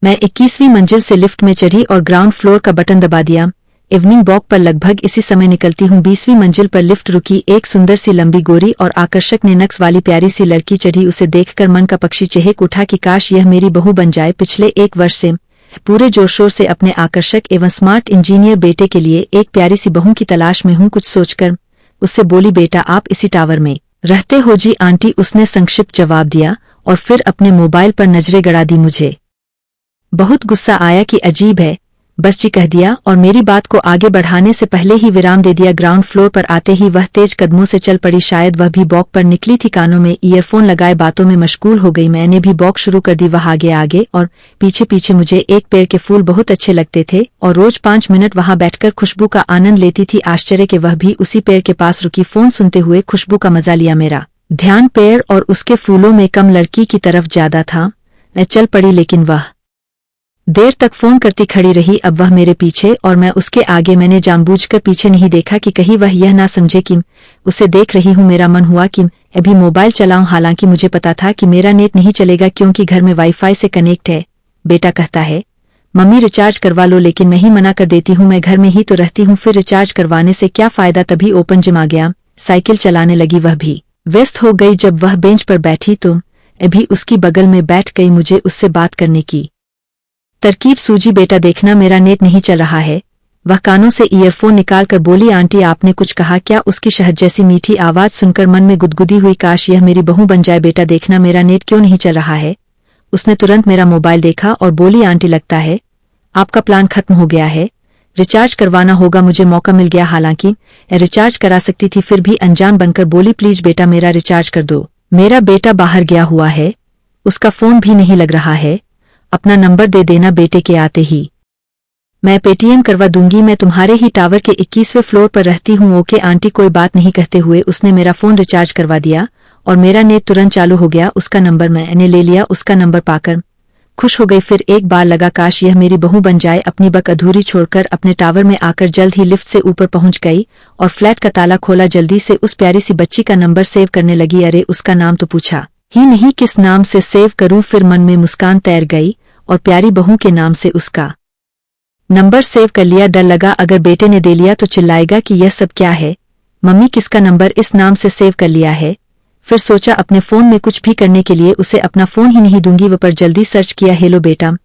मैं 21वीं मंजिल से लिफ्ट में चढ़ी और ग्राउंड फ्लोर का बटन दबा दिया। इवनिंग वॉक पर लगभग इसी समय निकलती हूँ। 20वीं मंजिल पर लिफ्ट रुकी। एक सुंदर सी लंबी गोरी और आकर्षक नैनक्स वाली प्यारी सी लड़की चढ़ी। उसे देखकर मन का पक्षी चहक उठा कि काश यह मेरी बहू बन जाए। पिछले 1 वर्ष से पूरे जोर-शोर से अपने आकर्षक एवं स्मार्ट इंजीनियर बेटे के लिए एक प्यारी सी बहू की तलाश में हूँ। कुछ सोचकर उससे बोली, बेटा आप इसी टावर में रहते हो? जी आंटी, उसने संक्षिप्त जवाब दिया और फिर अपने मोबाइल पर नजरें गड़ा दी। मुझे बहुत गुस्सा आया कि अजीब है, बस जी कह दिया और मेरी बात को आगे बढ़ाने से पहले ही विराम दे दिया। ग्राउंड फ्लोर पर आते ही वह तेज कदमों से चल पड़ी। शायद वह भी वॉक पर निकली थी। कानों में ईयरफोन लगाए बातों में मशगूल हो गई। मैंने भी वॉक शुरू कर दी। वह आगे आगे और पीछे पीछे। मुझे एक पेड़ के फूल बहुत अच्छे लगते थे और रोज 5 मिनट वहां बैठकर खुशबू का आनंद लेती थी। आश्चर्य के वह भी उसी पेड़ के पास रुकी। फोन सुनते हुए खुशबू का मजा लिया। मेरा ध्यान पेड़ और उसके फूलों में कम लड़की की तरफ ज्यादा था। मैं चल पड़ी लेकिन वह देर तक फोन करती खड़ी रही। अब वह मेरे पीछे और मैं उसके आगे। मैंने जानबूझकर पीछे नहीं देखा कि कहीं वह यह ना समझे कि उसे देख रही हूं। मेरा मन हुआ कि अभी मोबाइल चलाऊं। हालांकि मुझे पता था कि मेरा नेट नहीं चलेगा क्योंकि घर में वाईफाई से कनेक्ट है। बेटा कहता है मम्मी रिचार्ज करवा लो, लेकिन मैं ही मना कर देती हूँ। मैं घर में ही तो रहती हूँ, फिर रिचार्ज करवाने से क्या फायदा। तभी ओपन जिम आ गया। साइकिल चलाने लगी। वह भी व्यस्त हो गई। जब वह बेंच पर बैठी तो अभी उसकी बगल में बैठ गई। मुझे उससे बात करने की तरकीब सूझी। बेटा देखना मेरा नेट नहीं चल रहा है। वह कानों से ईयरफोन निकालकर बोली, आंटी आपने कुछ कहा क्या? उसकी शहद जैसी मीठी आवाज सुनकर मन में गुदगुदी हुई। काश यह मेरी बहू बन जाए। बेटा देखना मेरा नेट क्यों नहीं चल रहा है? उसने तुरंत मेरा मोबाइल देखा और बोली, आंटी लगता है आपका प्लान खत्म हो गया है। रिचार्ज करवाना होगा। मुझे मौका मिल गया। हालांकि रिचार्ज करा सकती थी, फिर भी अनजान बनकर बोली, प्लीज बेटा मेरा रिचार्ज कर दो। मेरा बेटा बाहर गया हुआ है, उसका फोन भी नहीं लग रहा है। अपना नंबर दे देना बेटे के आते ही मैं पेटीएम करवा दूंगी। मैं तुम्हारे ही टावर के 21वें फ्लोर पर रहती हूँ। ओके आंटी, कोई बात नहीं कहते हुए उसने मेरा फोन रिचार्ज करवा दिया और मेरा नेट तुरंत चालू हो गया। उसका नंबर मैंने ले लिया। उसका नंबर पाकर खुश हो गई। फिर एक बार लगा काश यह मेरी बहू बन जाए। अपनी बक अधूरी छोड़कर अपने टावर में आकर जल्द ही लिफ्ट से ऊपर पहुंच गई और फ्लैट का ताला खोला। जल्दी से उस प्यारी सी बच्ची का नंबर सेव करने लगी। अरे उसका नाम तो पूछा ही नहीं, किस नाम से सेव करूं? फिर मन में मुस्कान तैर गई और प्यारी बहू के नाम से उसका नंबर सेव कर लिया। डर लगा अगर बेटे ने दे लिया तो चिल्लाएगा कि यह सब क्या है, मम्मी किसका नंबर इस नाम से सेव कर लिया है। फिर सोचा अपने फोन में कुछ भी करने के लिए उसे अपना फोन ही नहीं दूंगी। वह पर जल्दी सर्च किया, हेलो बेटा,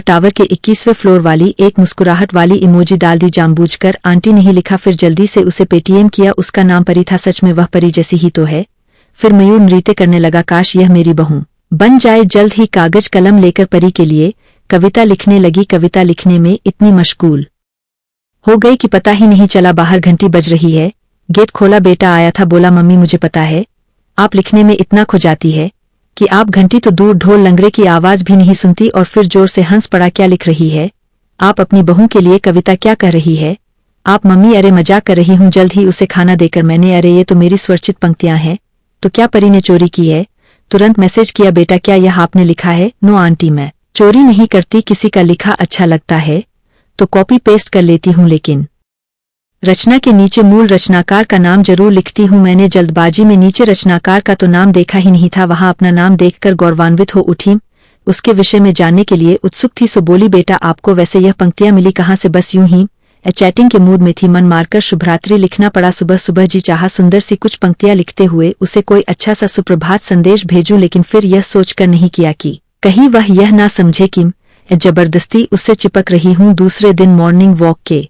टावर के 21वें फ्लोर वाली। एक मुस्कुराहट वाली इमोजी डाल दी। जानबूझकर आंटी नहीं लिखा। फिर जल्दी से उसे पेटीएम किया। उसका नाम परी था। सच में वह परी जैसी ही तो है। फिर मयूर नृत्य करने लगा। काश यह मेरी बहू बन जाए। जल्द ही कागज कलम लेकर परी के लिए कविता लिखने लगी। कविता लिखने में इतनी मशगूल हो गई कि पता ही नहीं चला। बाहर घंटी बज रही है। गेट खोला। बेटा आया था। बोला, मम्मी मुझे पता है आप लिखने में इतना खो जाती है कि आप घंटी तो दूर ढोल लंगड़े की आवाज भी नहीं सुनती। और फिर जोर से हंस पड़ा। क्या लिख रही है आप अपनी बहू के लिए? कविता क्या कह रही है आप? मम्मी अरे मजाक कर रही हूँ। जल्द ही उसे खाना देकर मैंने, अरे ये तो मेरी स्वरचित पंक्तियां हैं, तो क्या परी ने चोरी की है? तुरंत मैसेज किया, बेटा क्या यह आपने लिखा है? नो आंटी, मैं चोरी नहीं करती। किसी का लिखा अच्छा लगता है तो कॉपी पेस्ट कर लेती हूँ, लेकिन रचना के नीचे मूल रचनाकार का नाम जरूर लिखती हूँ। मैंने जल्दबाजी में नीचे रचनाकार का तो नाम देखा ही नहीं था। वहां अपना नाम देखकर गौरवान्वित हो उठी। उसके विषय में जानने के लिए उत्सुक थी। सो बोली, बेटा आपको वैसे यह पंक्तियां मिली कहाँ से? बस यूं ही चैटिंग के मूड में थी। मन मारकर शुभरात्रि लिखना पड़ा। सुबह सुबह जी चाहा सुंदर सी कुछ पंक्तियां लिखते हुए उसे कोई अच्छा सा सुप्रभात संदेश भेजूं, लेकिन फिर यह सोचकर नहीं किया कि कहीं वह यह ना समझे कि जबरदस्ती उससे चिपक रही हूं। दूसरे दिन मॉर्निंग वॉक के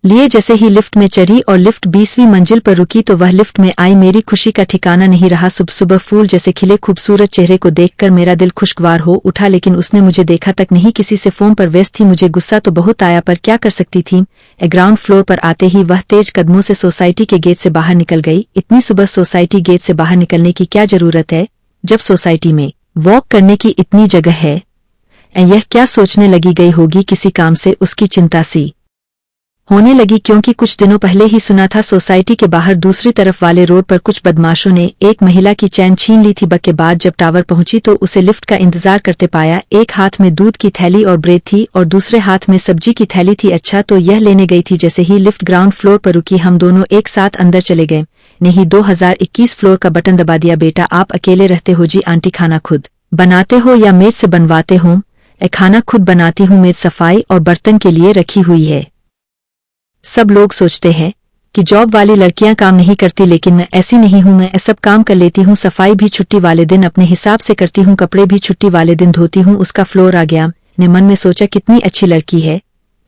लिए जैसे ही लिफ्ट में चढ़ी और लिफ्ट 20वीं मंजिल पर रुकी तो वह लिफ्ट में आई। मेरी खुशी का ठिकाना नहीं रहा। सुबह सुबह फूल जैसे खिले खूबसूरत चेहरे को देखकर मेरा दिल खुशगवार हो उठा, लेकिन उसने मुझे देखा तक नहीं। किसी से फोन पर व्यस्त थी। मुझे गुस्सा तो बहुत आया, पर क्या कर सकती थी। ग्राउंड फ्लोर पर आते ही वह तेज कदमों से सोसाइटी के गेट से बाहर निकल गई। इतनी सुबह सोसाइटी गेट से बाहर निकलने की क्या जरूरत है जब सोसाइटी में वॉक करने की इतनी जगह है? यह क्या सोचने लगी गई होगी किसी काम से? उसकी चिंता सी होने लगी क्योंकि कुछ दिनों पहले ही सुना था सोसाइटी के बाहर दूसरी तरफ वाले रोड पर कुछ बदमाशों ने एक महिला की चैन छीन ली थी। बक के बाद जब टावर पहुंची तो उसे लिफ्ट का इंतजार करते पाया। एक हाथ में दूध की थैली और ब्रेड थी और दूसरे हाथ में सब्जी की थैली थी। अच्छा तो यह लेने गई थी। जैसे ही लिफ्ट ग्राउंड फ्लोर पर रुकी हम दोनों एक साथ अंदर चले गए। नहीं 2021 फ्लोर का बटन दबा दिया। बेटा आप अकेले रहते हो? जी आंटी, खाना खुद बनाते हो या मेड से बनवाते हो? खाना खुद बनाती हूँ, मेड सफाई और बर्तन के लिए रखी हुई है। सब लोग सोचते हैं कि जॉब वाली लड़कियां काम नहीं करती, लेकिन मैं ऐसी नहीं हूं। मैं सब काम कर लेती हूँ। सफाई भी छुट्टी वाले दिन अपने हिसाब से करती हूँ, कपड़े भी छुट्टी वाले दिन धोती हूँ। उसका फ्लोर आ गया। ने मन में सोचा कितनी अच्छी लड़की है,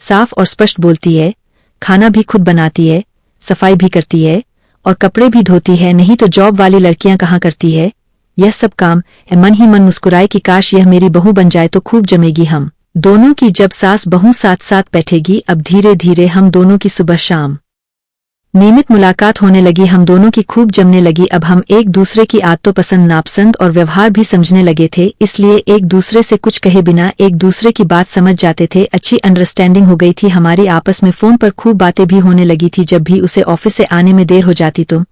साफ और स्पष्ट बोलती है, खाना भी खुद बनाती है, सफाई भी करती है और कपड़े भी धोती है। नहीं तो जॉब वाली लड़कियां कहाँ करती है यह सब काम। मन ही मन मुस्कुराए कि काश यह मेरी बहू बन जाए तो खूब जमेगी हम दोनों की। जब सास बहू साथ साथ बैठेगी, अब धीरे धीरे हम दोनों की सुबह शाम नियमित मुलाकात होने लगी। हम दोनों की खूब जमने लगी। अब हम एक दूसरे की आदतों, पसंद नापसंद और व्यवहार भी समझने लगे थे, इसलिए एक दूसरे से कुछ कहे बिना एक दूसरे की बात समझ जाते थे। अच्छी अंडरस्टैंडिंग हो गई थी हमारी आपस में। फोन पर खूब बातें भी होने लगी थी। जब भी उसे ऑफिस से आने में देर हो जाती तो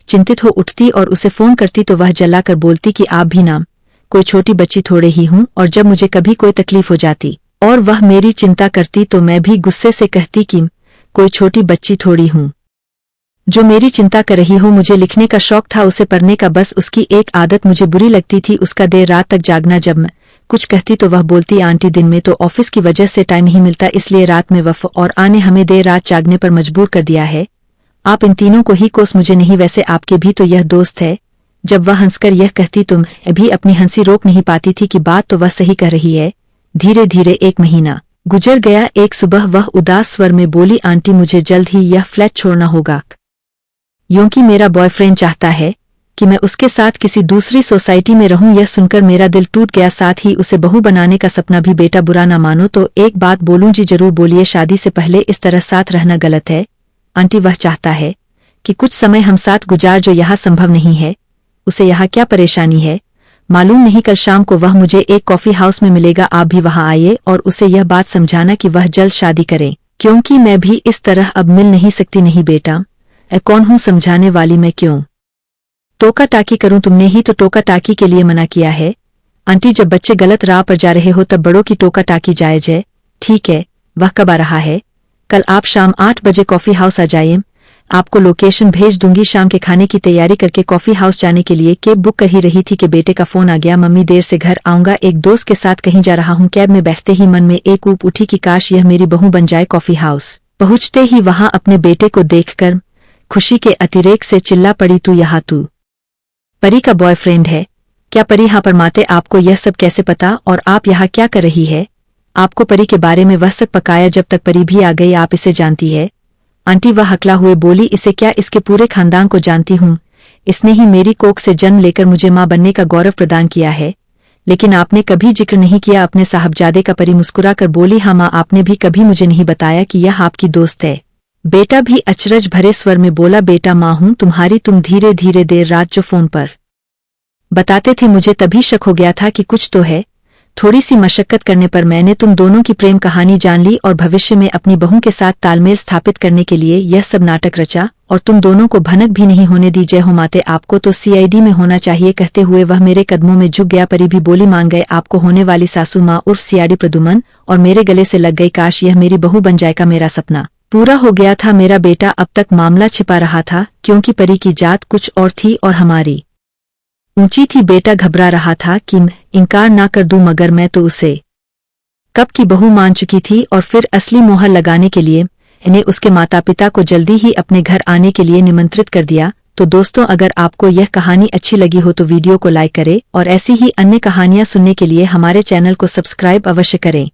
चिंतित हो उठती और उसे फोन करती तो वह जलाकर बोलती कि आप भी ना कोई छोटी बच्ची थोड़े ही हूं। और जब मुझे कभी कोई तकलीफ हो जाती और वह मेरी चिंता करती तो मैं भी गुस्से से कहती कि कोई छोटी बच्ची थोड़ी हूं जो मेरी चिंता कर रही हो। मुझे लिखने का शौक था, उसे पढ़ने का, बस उसकी एक आदत मुझे बुरी लगती थी, उसका देर रात तक जागना। जब मैं कुछ कहती तो वह बोलती आंटी दिन में तो ऑफिस की वजह से टाइम नहीं मिलता, इसलिए रात में वफ और आने हमें देर रात जागने पर मजबूर कर दिया है। आप इन तीनों को ही कोस, मुझे नहीं, वैसे आपके भी तो यह दोस्त है। जब वह हंसकर यह कहती तो मैं भी अपनी हंसी रोक नहीं पाती थी कि बात तो वह सही कह रही है। धीरे धीरे एक महीना गुजर गया। एक सुबह वह उदास स्वर में बोली, आंटी मुझे जल्द ही यह फ्लैट छोड़ना होगा, क्योंकि मेरा बॉयफ्रेंड चाहता है कि मैं उसके साथ किसी दूसरी सोसाइटी में रहूं। यह सुनकर मेरा दिल टूट गया, साथ ही उसे बहू बनाने का सपना भी। बेटा बुरा ना मानो तो एक बात बोलूं? जी जरूर बोलिए। शादी से पहले इस तरह साथ रहना गलत है आंटी। वह चाहता है कि कुछ समय हम साथ गुजार, जो यहाँ संभव नहीं है। उसे यहाँ क्या परेशानी है मालूम नहीं। कल शाम को वह मुझे एक कॉफी हाउस में मिलेगा, आप भी वहां आइए और उसे यह बात समझाना कि वह जल्द शादी करे, क्योंकि मैं भी इस तरह अब मिल नहीं सकती। नहीं बेटा, कौन हूं समझाने वाली, मैं क्यों टोका टाकी करूं? तुमने ही तो टोका टाकी के लिए मना किया है आंटी। जब बच्चे गलत राह पर जा रहे हो तब बड़ों की टोका टाकी जायज है। ठीक है, वह कब आ रहा है? कल आप शाम 8 बजे कॉफी हाउस आ जाइए, आपको लोकेशन भेज दूंगी। शाम के खाने की तैयारी करके कॉफी हाउस जाने के लिए कैब बुक कर ही रही थी कि बेटे का फोन आ गया, मम्मी देर से घर आऊंगा, एक दोस्त के साथ कहीं जा रहा हूं। कैब में बैठते ही मन में एक ऊप उठी कि काश यह मेरी बहू बन जाए। कॉफी हाउस पहुंचते ही वहां अपने बेटे को देखकर खुशी के अतिरेक से चिल्ला पड़ी, तू यहाँ, तू परी का बॉयफ्रेंड है क्या? परी? हाँ। पर माते आपको यह सब कैसे पता और आप यहाँ क्या कर रही है? आपको परी के बारे में वह सब पकाया जब तक परी भी आ गई, आप इसे जानती है? आंटी वह हकला हुए बोली, इसे क्या, इसके पूरे खानदान को जानती हूँ। इसने ही मेरी कोख से जन्म लेकर मुझे माँ बनने का गौरव प्रदान किया है, लेकिन आपने कभी जिक्र नहीं किया अपने साहबजादे का। परी मुस्कुरा कर बोली, हाँ माँ, आपने भी कभी मुझे नहीं बताया कि यह आपकी दोस्त है। बेटा भी अचरज भरे स्वर में बोला, बेटा माँ हूं तुम्हारी। तुम धीरे धीरे देर रात जो फोन पर बताते थे मुझे तभी शक हो गया था कि कुछ तो है। थोड़ी सी मशक्कत करने पर मैंने तुम दोनों की प्रेम कहानी जान ली और भविष्य में अपनी बहू के साथ तालमेल स्थापित करने के लिए यह सब नाटक रचा और तुम दोनों को भनक भी नहीं होने दी। जय हो माते, आपको तो सीआईडी में होना चाहिए। कहते हुए वह मेरे कदमों में झुक गया। परी भी बोली, मान गए आपको होने वाली सासू माँ उर्फ सीआईडी प्रदुमन, और मेरे गले से लग गई। काश यह मेरी बहू बन जाएगा। मेरा सपना पूरा हो गया था। मेरा बेटा अब तक मामला छिपा रहा था, क्योंकि परी की जात कुछ और थी और हमारी ऊंची थी। बेटा घबरा रहा था कि मैं इनकार ना कर दूं, मगर मैं तो उसे कब की बहू मान चुकी थी। और फिर असली मोहर लगाने के लिए इन्हें उसके माता पिता को जल्दी ही अपने घर आने के लिए निमंत्रित कर दिया। तो दोस्तों, अगर आपको यह कहानी अच्छी लगी हो तो वीडियो को लाइक करें और ऐसी ही अन्य कहानियां सुनने के लिए हमारे चैनल को सब्सक्राइब अवश्य करें।